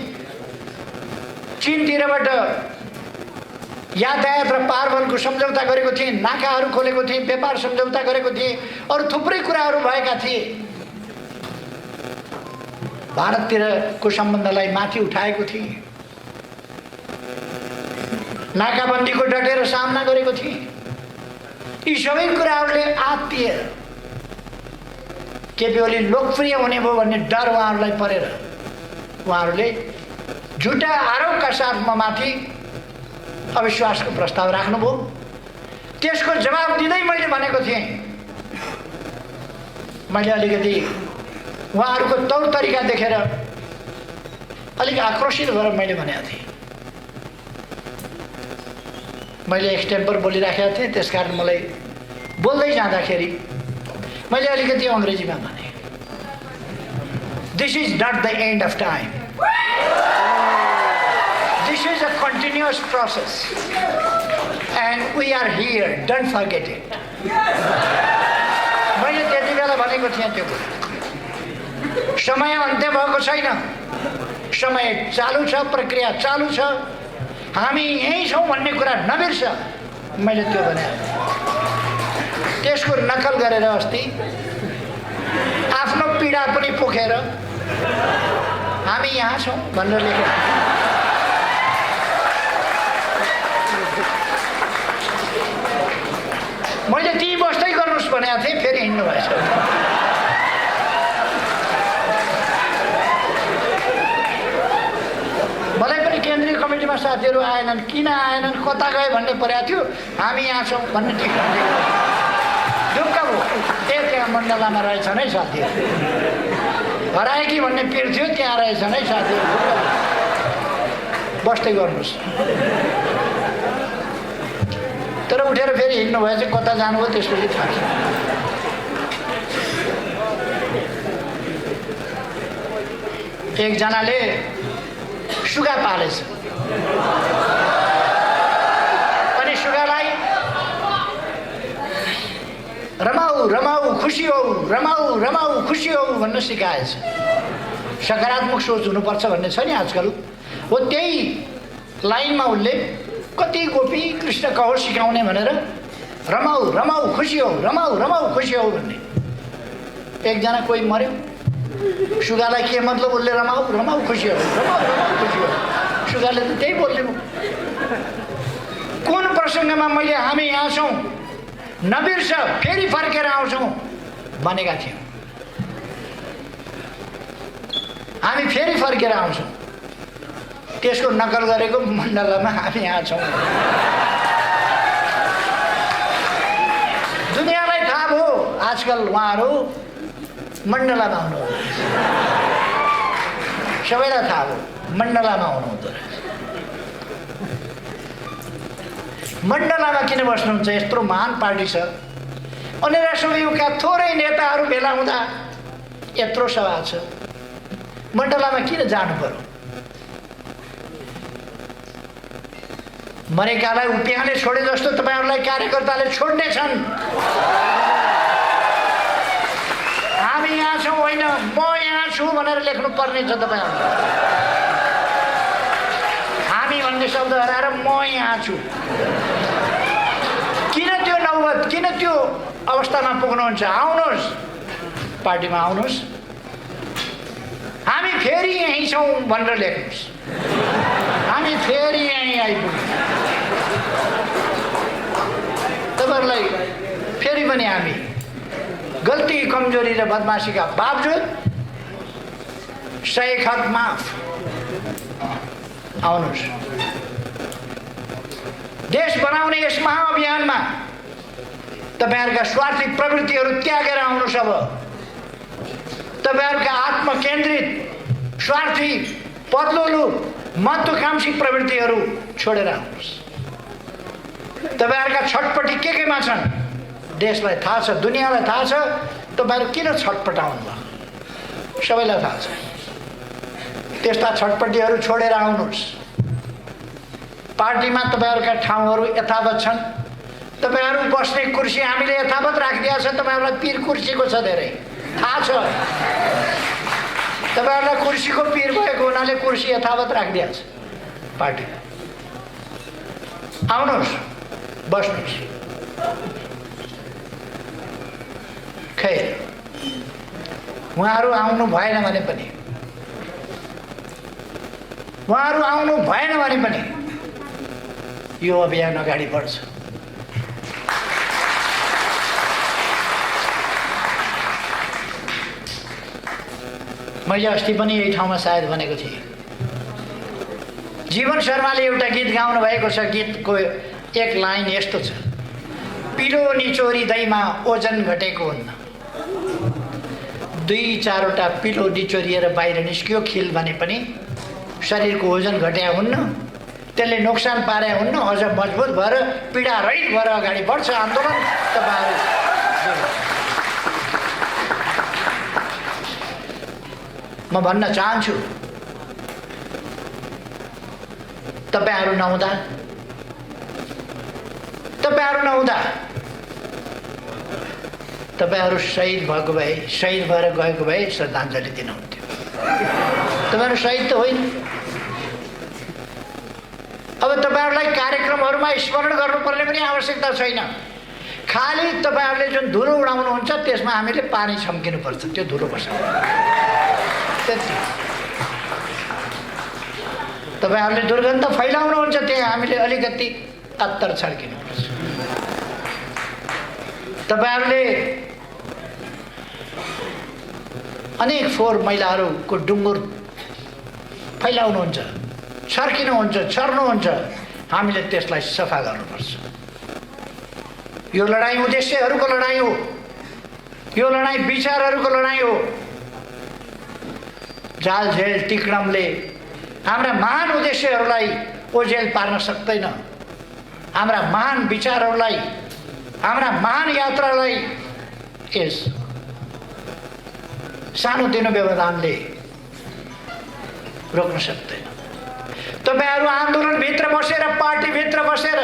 चीनतिरबाट यातायात र पारवनको सम्झौता गरेको थिएँ, नाकाहरू खोलेको थिएँ, व्यापार सम्झौता गरेको थिएँ, अरू थुप्रै कुराहरू भएका थिए। भारततिरको सम्बन्धलाई माथि उठाएको थिएँ, नाकाबन्दीको डटेर सामना गरेको थिएँ। यी सबै कुराहरूले आत्तिएर केपी ओली लोकप्रिय हुने भयो भन्ने डर उहाँहरूलाई परेर उहाँहरूले झुटा आरोपका साथ म माथि अविश्वासको प्रस्ताव राख्नुभयो। त्यसको जवाब दिँदै मैले भनेको थिएँ, मैले अलिकति उहाँहरूको तौर तरिका देखेर अलिक आक्रोशित भएर मैले भनेको थिएँ। मैले एक्सटेम्पर बोलिराखेको थिएँ, त्यसकारण मलाई बोल्दै जाँदाखेरि मैले अलिकति अङ्ग्रेजीमा भने, this is not the end of time, this is a continuous process and we are here, don't forget it. मैले त्यति बेला भनेको थिएँ त्यो समय अन्त्य भएको छैन, समय चालु छ, प्रक्रिया चालु छ, हामी यहीँ छौँ भन्ने कुरा नबिर्स। मैले त्यो भने त्यसको नकल गरेर अस्ति आफ्नो पीडा पनि पोखेर हामी यहाँ छौँ भनेर लेखेको। मैले ती बस्दै गर्नुहोस् भनेको थिएँ, फेरि हिँड्नु भएछ। मलाई पनि केन्द्रीय कमिटीमा साथीहरू आएनन्, किन आएनन्, कता गए भन्ने परेको थियो। हामी यहाँ छौँ भन्ने टिका ढुक्क भयो। त्यहाँ मण्डलामा रहेछन् है साथीहरू, हराए कि भन्ने पिर थियो, त्यहाँ रहेछन् है साथीहरू, बस्दै गर्नुहोस्। तर उठेर फेरि हिँड्नु भएछ, कता जानुभयो त्यसपछि थाहा छैन। एकजनाले सुगा पालेछ, अनि सुगालाई रमाऊ रमाऊ खुसी हौ, रमाऊ रमाऊ खुसी हौ भन्न सिकाएछ। सकारात्मक सोच हुनुपर्छ भन्ने छ नि आजकल, हो त्यही लाइनमा उसले कति गोपी कृष्ण कहो सिकाउने भनेर रमाऊ रमाऊ खुसी हौ, रमाऊ रमाऊ खुसी हौ भन्ने। एकजना कोही मर्यो, सुगालाई के मतलब, उसले रमाऊ रमाऊ खुसी हो, रमाऊ रमाऊ खुसी हो। सुगाले त त्यही बोल्ने भयो। कुन प्रसङ्गमा मैले हामी यहाँ छौँ, नबिर्स, फेरि फर्केर आउँछौँ भनेका थियौँ। हामी फेरि फर्केर आउँछौँ। त्यसको नकल गरेको मण्डलामा हामी यहाँ छौँ। दुनियाँलाई थाहा भयो आजकल उहाँहरू मण्डलामा हुनुहुँदो रहेछ। सबैलाई थाहा भयो मण्डलामा हुनुहुँदो रहेछ। मण्डलामा किन बस्नुहुन्छ? यत्रो महान पार्टी छ अनि राष्ट्रयुका थोरै नेताहरू भेला हुँदा यत्रो सभा छ, मण्डलामा किन जानु पर्यो? मरेकालाई उपियाँले छोडे जस्तो तपाईँहरूलाई कार्यकर्ताले छोड्ने छन्। हामी यहाँ छौँ होइन, म यहाँ छु भनेर लेख्नु पर्ने छ तपाईँहरूले। हामी भन्ने शब्द हराएर म यहाँ छु। किन त्यो नौबत, किन त्यो अवस्थामा पुग्नुहुन्छ? आउनुहोस्, पार्टीमा आउनुहोस्, हामी फेरि यहीँ छौँ भनेर लेख्नुहोस्। हामी फेरि यहीँ आइपुग्यौँ। तपाईँहरूलाई फेरि पनि हामी गल्ती, कमजोरी र बदमासीका बावजुद 100 हक माफ। आउनुहोस्, देश बनाउने यस महाअभियानमा तपाईँहरूका स्वार्थी प्रवृत्तिहरू त्यागेर आउनुहोस्। अब तपाईँहरूका आत्मकेन्द्रित, स्वार्थी, पदलोलु, महत्त्वाकांक्षी प्रवृत्तिहरू छोडेर आउनुहोस्। तपाईँहरूका छटपटी केमा छन् देशलाई थाहा छ, दुनियाँलाई थाहा छ। तपाईँहरू किन छटपटाउनु भयो सबैलाई थाहा छ। त्यस्ता छटपटीहरू छोडेर आउनुहोस्। पार्टीमा तपाईँहरूका ठाउँहरू यथावत छन्। तपाईँहरू बस्ने कुर्सी हामीले यथावत राखिदिएको छ। तपाईँहरूलाई पीर कुर्सीको छ, धेरै थाहा छ। तपाईँहरूलाई कुर्सीको पीर भएको हुनाले कुर्सी यथावत राखिदिएको छ पार्टीमा। आउनुहोस्, बस्नुहोस्। खैर, उहाँहरू आउनु भएन भने पनि, उहाँहरू आउनु भएन भने पनि यो अभियान अगाडि बढ्छ। मैले अस्ति पनि यही ठाउँमा सायद भनेको थिएँ, जीवन शर्माले एउटा गीत गाउनु भएको छ। गीतको एक लाइन यस्तो छ, पिलो निचोरी दैमा ओजन घटेको हुन्न। 2-4वटा पिलो निचोरिएर बाहिर निस्कियो खिल भने पनि शरीरको ओजन घटे हुन्न, त्यसले नोक्सान पारे हुन्न। अझ मजबुत भएर पीडा रहित भएर अगाडि बढ्छ आन्दोलन। तपाईँहरू म भन्न चाहन्छु, तपाईँहरू नहुँदा तपाईँहरू शहीद भएको भए, शहीद भएर गएको भए श्रद्धाञ्जली दिनुहुन्थ्यो। तपाईँहरू शहीद त होइन। अब तपाईँहरूलाई कार्यक्रमहरूमा स्मरण गर्नुपर्ने पनि आवश्यकता छैन। खालि तपाईँहरूले जुन धुलो उडाउनुहुन्छ त्यसमा हामीले पानी छम्किनुपर्छ, त्यो धुलो बस्छ। त्यति तपाईँहरूले दुर्गन्ध फैलाउनुहुन्छ, त्यहाँ हामीले अलिकति अत्तर छर्किनुपर्छ। तपाईँहरूले अनेक फोहोर मैलाहरूको डुङ्गुर फैलाउनुहुन्छ, छर्किनुहुन्छ, छर्नुहुन्छ। हामीले त्यसलाई सफा गर्नुपर्छ। यो लडाइँ उद्देश्यहरूको लडाइँ हो, यो लडाइँ विचारहरूको लडाइँ हो। जाल झेल तिक्रमले हाम्रा महान उद्देश्यहरूलाई ओझेल पार्न सक्दैन। हाम्रा महान विचारहरूलाई, हाम्रा महान यात्रालाई यस सानोतिनो व्यवधानले रोक्न सक्दैन। तपाईँहरू आन्दोलनभित्र बसेर, पार्टीभित्र बसेर,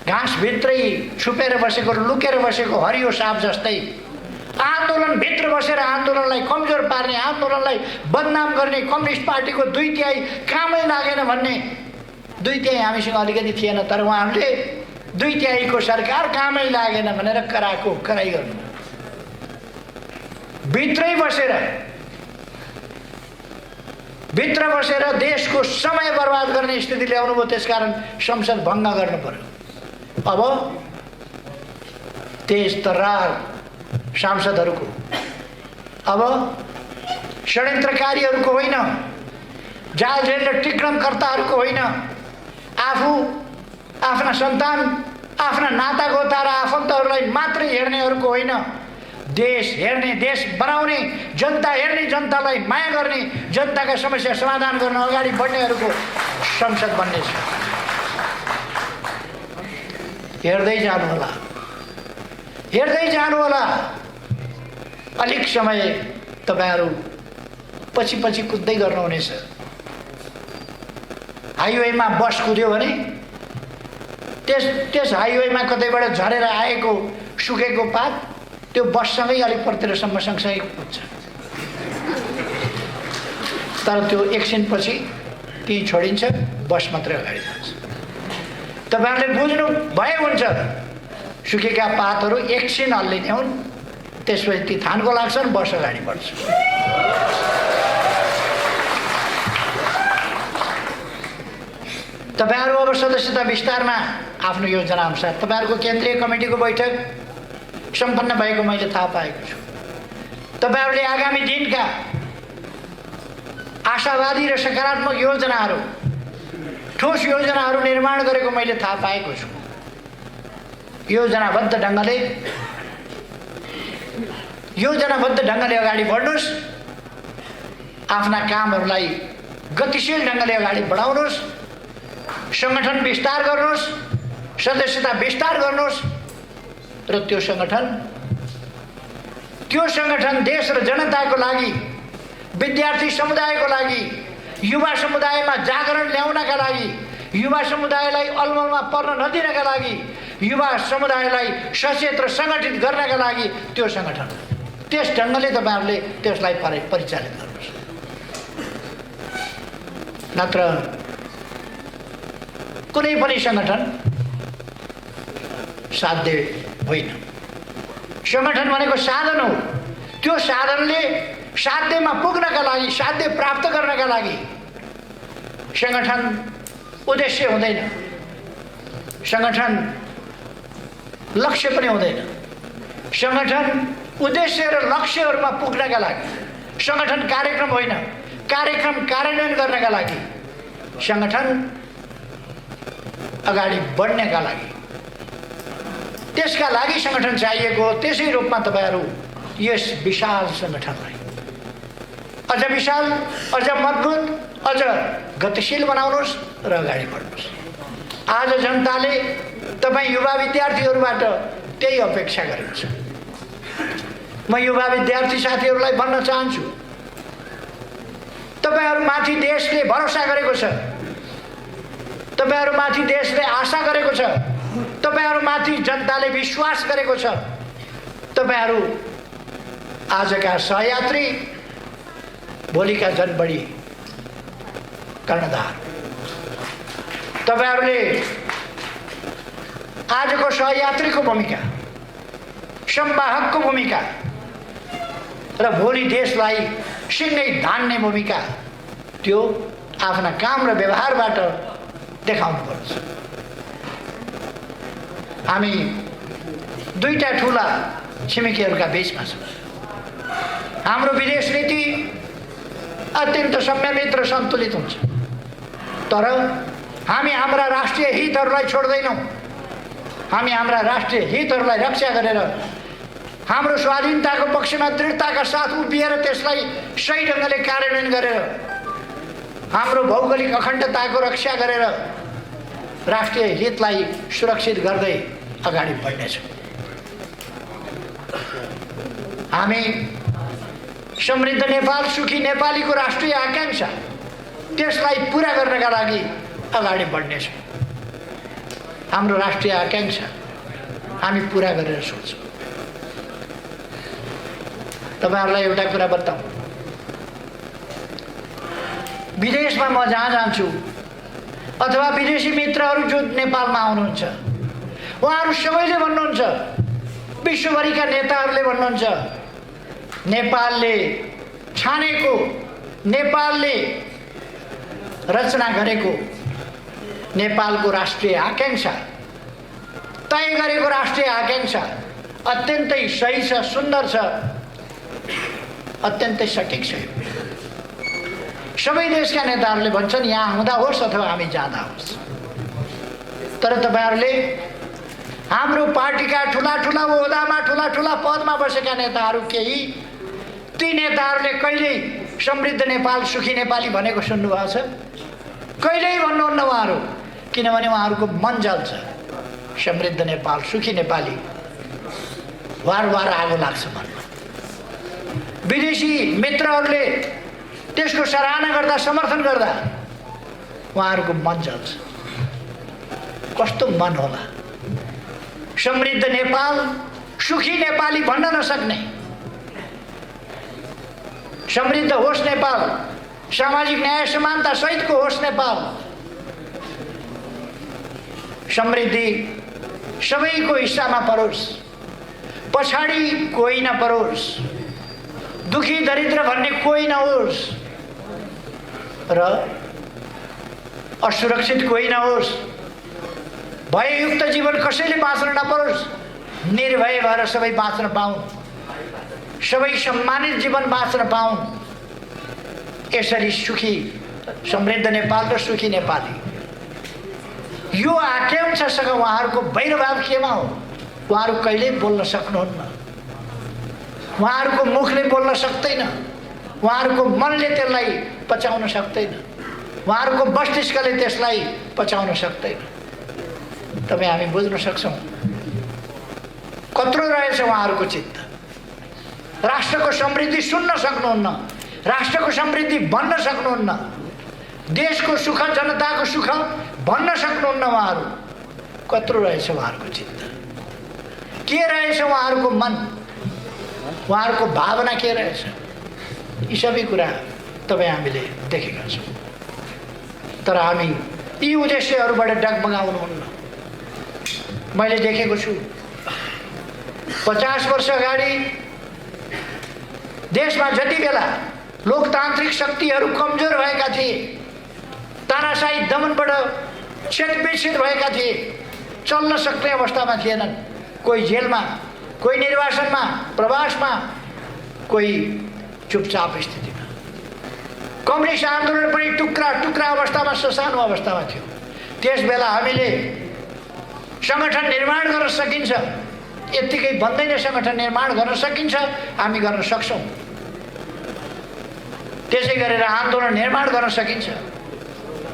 घाँसभित्रै छुपेर बसेको, लुकेर बसेको हरियो साप जस्तै आन्दोलनभित्र बसेर आन्दोलनलाई कमजोर पार्ने, आन्दोलनलाई बदनाम गर्ने, कम्युनिस्ट पार्टीको 2/3 कामै लागेन भन्ने, 2/3 हामीसँग अलिकति थिएन, तर उहाँहरूले 2/3 को सरकार कामै लागेन भनेर कराको कराई गर्नु। भित्र बसेर देशको समय बर्बाद गर्ने स्थिति ल्याउनु भयो। त्यसकारण संसद भङ्ग गर्नु पर्यो। अब तेज तर्रार सांसदहरूको, अब षड्यन्त्रकारीहरूको होइन, जाल जेल र टिक्रमकर्ताहरूको होइन, आफू आफ्ना सन्तान, आफ्ना नातागोता र आफन्तहरूलाई मात्रै हेर्नेहरूको होइन, देश हेर्ने, देश बनाउने, जनता हेर्ने, जनतालाई माया गर्ने, जनताका समस्या समाधान गर्न अगाडि बढ्नेहरूको संसद बन्नेछ। हेर्दै जानुहोला, हेर्दै जानुहोला। अलिक समय तपाईहरू पछि पछि कुद्दै गर्नुहुनेछ। हाइवेमा बस कुद्यो भने त्यस हाइवेमा कतैबाट झरेर आएको सुकेको पात त्यो बससँगै अलिक परतिरसम्म सँगसँगै कुद्छ, तर त्यो एकछिनपछि त्यहीँ छोडिन्छ, बस मात्रै अगाडि जान्छ। तपाईँहरूले बुझ्नु भए हुन्छ, सुकेका पातहरू एकछिन हल्लिने हुन्, त्यसपछि ती थानको लाग्छन्, बस अगाडि बढ्छ। तपाईँहरू अब सदस्यता विस्तारमा आफ्नो योजना अनुसार तपाईँहरूको केन्द्रीय कमिटीको बैठक सम्पन्न भएको मैले थाहा पाएको छु। तपाईँहरूले आगामी दिनका आशावादी र सकारात्मक योजनाहरू, ठोस योजनाहरू निर्माण गरेको मैले थाहा पाएको छु। योजनाबद्ध ढङ्गले अगाडि बढ्नुहोस्, आफ्ना कामहरूलाई गतिशील ढङ्गले अगाडि बढाउनुहोस्, सङ्गठन विस्तार गर्नुहोस्, सदस्यता विस्तार गर्नुहोस् र त्यो सङ्गठन देश र जनताको लागि, विद्यार्थी समुदायको लागि, युवा समुदायमा जागरण ल्याउनका लागि, युवा समुदायलाई अलमलमा पर्न नदिनका लागि, युवा समुदायलाई सचेत र सङ्गठित गर्नका लागि त्यो सङ्गठन, त्यस ढङ्गले तपाईँहरूले त्यसलाई परिचालित गर्नुहोस्। नत्र कुनै पनि सङ्गठन साध्य होइन। सङ्गठन भनेको साधन हो। त्यो साधनले साध्यमा पुग्नका लागि, साध्य प्राप्त गर्नका लागि सङ्गठन उद्देश्य हुँदैन, सङ्गठन लक्ष्य पनि हुँदैन। सङ्गठन उद्देश्य र लक्ष्यहरूमा पुग्नका लागि सङ्गठन कार्यक्रम होइन, कार्यक्रम कार्यान्वयन गर्नका लागि, सङ्गठन अगाडि बढ्नका लागि, त्यसका लागि सङ्गठन चाहिएको हो। त्यसै रूपमा तपाईँहरू यस विशाल सङ्गठनलाई अझ विशाल, अझ मजबुत, अझ गतिशील बनाउनुहोस् र अगाडि बढ्नुहोस्। आज जनताले तपाईँ युवा विद्यार्थीहरूबाट त्यही अपेक्षा गरेको छ। म युवा विद्यार्थी साथीहरूलाई भन्न चाहन्छु, तपाईँहरूमाथि देशले भरोसा गरेको छ, तपाईँहरूमाथि देशले आशा गरेको छ, तपाईँहरूमाथि जनताले विश्वास गरेको छ। तपाईँहरू आजका सहयात्री, भोलिका जनबढी कर्णधार। तपाईँहरूले आजको सहयात्रीको भूमिका, संवाहकको भूमिका र भोलि देशलाई सिँगै धान्ने भूमिका त्यो आफ्ना काम र व्यवहारबाट देखाउनुपर्छ। हामी दुईटा ठुला छिमेकीहरूका बीचमा छौँ। हाम्रो विदेश नीति अत्यन्त संयमित र सन्तुलित हुन्छ, तर हामी हाम्रा राष्ट्रिय हितहरूलाई छोड्दैनौँ। हामी हाम्रा राष्ट्रिय हितहरूलाई रक्षा गरेर, हाम्रो स्वाधीनताको पक्षमा दृढताका साथ उभिएर त्यसलाई सही ढङ्गले कार्यान्वयन गरेर, हाम्रो भौगोलिक अखण्डताको रक्षा गरेर राष्ट्रिय हितलाई सुरक्षित गर्दै अगाडि बढ्नेछौँ। हामी समृद्ध नेपाल, सुखी नेपालीको राष्ट्रिय आकांक्षा, त्यसलाई पुरा गर्नका लागि अगाडि बढ्नेछौँ। हाम्रो राष्ट्रिय आकांक्षा हामी पुरा गरेर सोच्छौँ। तपाईँहरूलाई एउटा कुरा बताऊँ, विदेशमा म जहाँ जान्छु अथवा विदेशी मित्रहरू जो नेपालमा आउनुहुन्छ, उहाँहरू सबैले भन्नुहुन्छ, विश्वभरिका नेताहरूले भन्नुहुन्छ, नेपालले छानेको, नेपालले रचना गरेको नेपालको राष्ट्रिय आकांक्षा, तय गरेको राष्ट्रिय आकांक्षा अत्यन्तै सही छ, सुन्दर छ, अत्यन्तै सठिक छ। सबै देशका नेताहरूले भन्छन् यहाँ हुँदा होस् अथवा हामी जाँदा होस्, तर तपाईहरुले हाम्रो पार्टीका ठुला ठुला ओहदामा ठुला ठुला पदमा बसेका नेताहरू केही, ती नेताहरूले कहिल्यै समृद्ध नेपाल सुखी नेपाली भनेको सुन्नुभएको छ? कहिल्यै भन्नुहुन्न उहाँहरू, किनभने उहाँहरूको मन जल्छ। समृद्ध नेपाल सुखी नेपाली वार वार आगो लाग्छ मनमा। विदेशी मित्रहरूले त्यसको सराहना गर्दा समर्थन गर्दा उहाँहरूको मन जल्छ। कस्तो मन होला? समृद्ध नेपाल सुखी नेपाली भन्न नसक्ने, समृद्ध होस् नेपाल, सामाजिक न्याय समानता सहितको होस् नेपाल, समृद्धि सबैको हिस्सामा परोस्, पछाडि कोही नपरोस्, दुखी दरिद्र भन्ने कोही नहोस् र असुरक्षित कोही नहोस्, भययुक्त जीवन कसैले बाँच्न नपरोस्, निर्भय भएर सबै बाँच्न पाउन्, सबै सम्मानित जीवन बाँच्न पाउन्। यसरी सुखी समृद्ध नेपाल र सुखी नेपाली, यो आकांक्षासँग उहाँहरूको वैरभाव केमा हो? उहाँहरू कहिल्यै बोल्न सक्नुहुन्न, उहाँहरूको मुखले बोल्न सक्दैन, उहाँहरूको मनले त्यसलाई पचाउन सक्दैन, उहाँहरूको मस्तिष्कले त्यसलाई पचाउन सक्दैन। तपाईँ हामी बुझ्न सक्छौँ कत्रो रहेछ उहाँहरूको चित्त। राष्ट्रको समृद्धि सुन्न सक्नुहुन्न, राष्ट्रको समृद्धि भन्न सक्नुहुन्न, देशको सुख जनताको सुख भन्न सक्नुहुन्न। उहाँहरू कत्रो रहेछ उहाँहरूको चित्त, के रहेछ उहाँहरूको मन, उहाँहरूको भावना के रहेछ, यी सबै कुरा तपाईँ हामीले देखेका छौँ। तर हामी यी उद्देश्यहरूबाट डगमगाउनुहुन्न। मैले देखेको छु 50 वर्ष अगाडि देशमा जति बेला लोकतान्त्रिक शक्तिहरू कमजोर भएका थिए, तानाशाही दमनबाट क्षतविक्षत भएका थिए, चल्न सक्ने अवस्थामा थिएनन्, कोही जेलमा, कोही निर्वासनमा, प्रवासमा, कोही चुपचाप स्थितिमा, कम्युनिस्ट आन्दोलन पनि टुक्रा टुक्रा अवस्थामा, ससानो अवस्थामा थियो। त्यस बेला हामीले संगठन निर्माण गर्न सकिन्छ, यत्तिकै भन्दैन संगठन निर्माण गर्न सकिन्छ, हामी गर्न सक्छौँ। त्यसै गरेर आन्दोलन निर्माण गर्न सकिन्छ,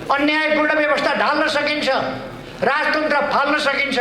अन्यायपूर्ण व्यवस्था ढाल्न सकिन्छ, राजतन्त्र फाल्न सकिन्छ।